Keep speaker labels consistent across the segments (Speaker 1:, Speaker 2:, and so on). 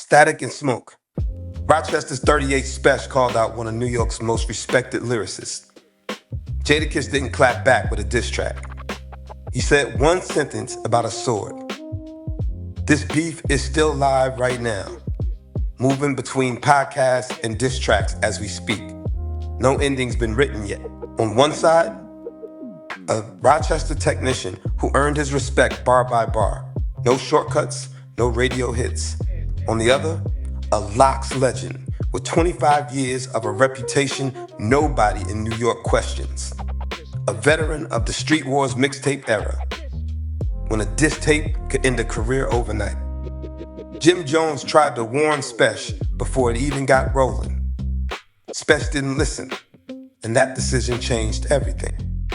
Speaker 1: Static and Smoke. Rochester's 38 Spesh called out one of New York's most respected lyricists. Jadakiss didn't clap back with a diss track. He said one sentence about a sword. This beef is still live right now, moving between podcasts and diss tracks as we speak. No ending's been written yet. On one side, a Rochester technician who earned his respect bar by bar. No shortcuts, no radio hits. On the other, a Locks legend with 25 years of a reputation nobody in New York questions. A veteran of the Street Wars mixtape era, when a diss tape could end a career overnight. Jim Jones tried to warn Spesh before it even got rolling. Spesh didn't listen, and that decision changed everything.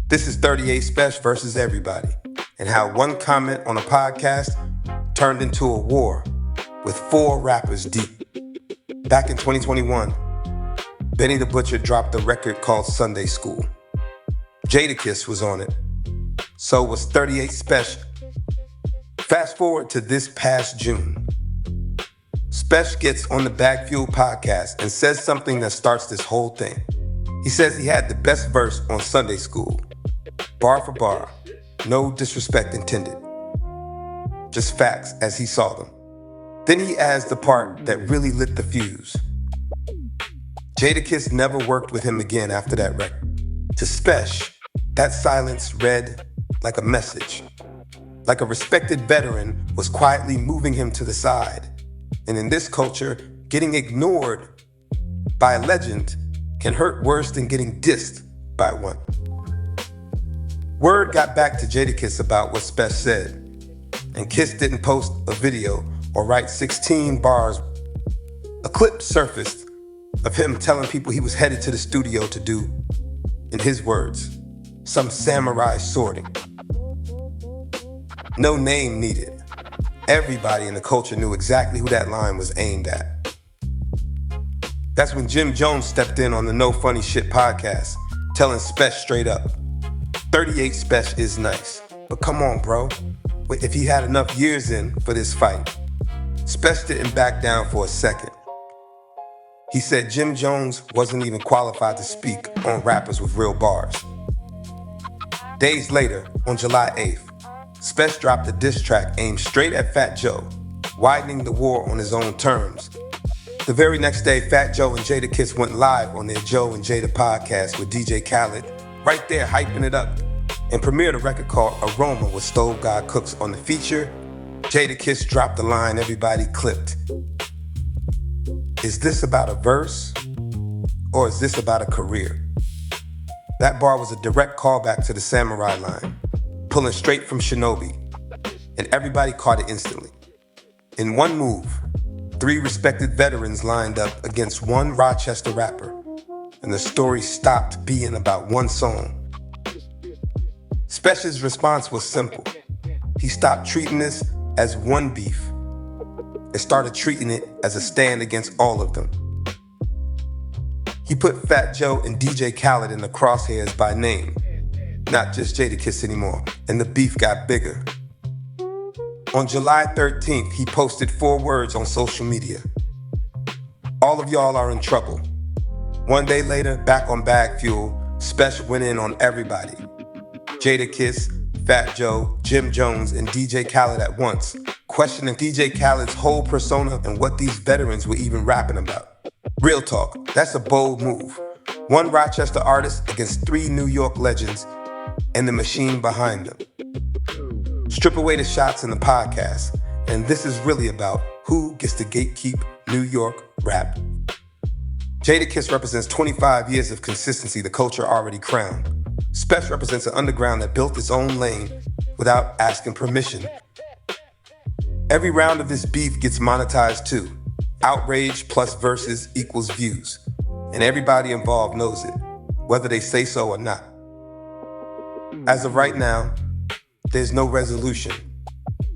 Speaker 1: This is 38 Spesh versus everybody, and how one comment on a podcast turned into a war with 4 rappers deep. Back in 2021, Benny the Butcher dropped a record called Sunday School. Jadakiss was on it. So was 38 Spesh. Fast forward to this past June. Spesh gets on the BagFuel podcast and says something that starts this whole thing. He says he had the best verse on Sunday School. Bar for bar. No disrespect intended. Just facts as he saw them. Then he adds the part that really lit the fuse. Jadakiss never worked with him again after that record. To Spesh, that silence read like a message. Like a respected veteran was quietly moving him to the side. And in this culture, getting ignored by a legend can hurt worse than getting dissed by one. Word got back to Jadakiss about what Spesh said, and Kiss didn't post a video or write 16 bars. A clip surfaced of him telling people he was headed to the studio to do, in his words, some samurai swording. No name needed. Everybody in the culture knew exactly who that line was aimed at. That's when Jim Jones stepped in on the No Funny Shit podcast, telling Spesh straight up, 38 Spesh is nice, but come on, bro. If he had enough years in for this fight. Spesh didn't back down for a second. He said Jim Jones wasn't even qualified to speak on rappers with real bars. Days later, on July 8th, Spesh dropped a diss track aimed straight at Fat Joe, widening the war on his own terms. The very next day, Fat Joe and Jadakiss went live on their Joe and Jada podcast with DJ Khaled, right there hyping it up, and premiered a record called Aroma with Stove God Cooks. On the feature, Jadakiss dropped the line everybody clipped. Is this about a verse, or is this about a career? That bar was a direct callback to the Samurai line, pulling straight from Shinobi, and everybody caught it instantly. In one move, 3 respected veterans lined up against one Rochester rapper, and the story stopped being about one song. Spesh's response was simple. He stopped treating this as one beef and started treating it as a stand against all of them. He put Fat Joe and DJ Khaled in the crosshairs by name, not just Jadakiss anymore, and the beef got bigger. On July 13th, he posted 4 words on social media. All of y'all are in trouble. One day later, back on BagFuel, Spesh went in on everybody. Jadakiss, Fat Joe, Jim Jones, and DJ Khaled at once, questioning DJ Khaled's whole persona and what these veterans were even rapping about. Real talk, that's a bold move. One Rochester artist against 3 New York legends and the machine behind them. Strip away the shots in the podcast, and this is really about who gets to gatekeep New York rap. Jadakiss represents 25 years of consistency the culture already crowned. Spesh represents an underground that built its own lane without asking permission. Every round of this beef gets monetized too. Outrage plus verses equals views. And everybody involved knows it, whether they say so or not. As of right now, there's no resolution,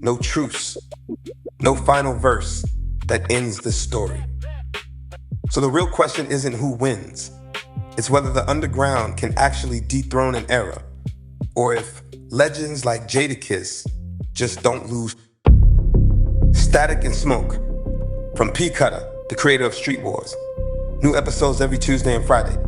Speaker 1: no truce, no final verse that ends the story. So the real question isn't who wins. It's whether the underground can actually dethrone an era, or if legends like Jadakiss just don't lose. Static and Smoke. From P. Cutter, the creator of Street Wars. New episodes every Tuesday and Friday.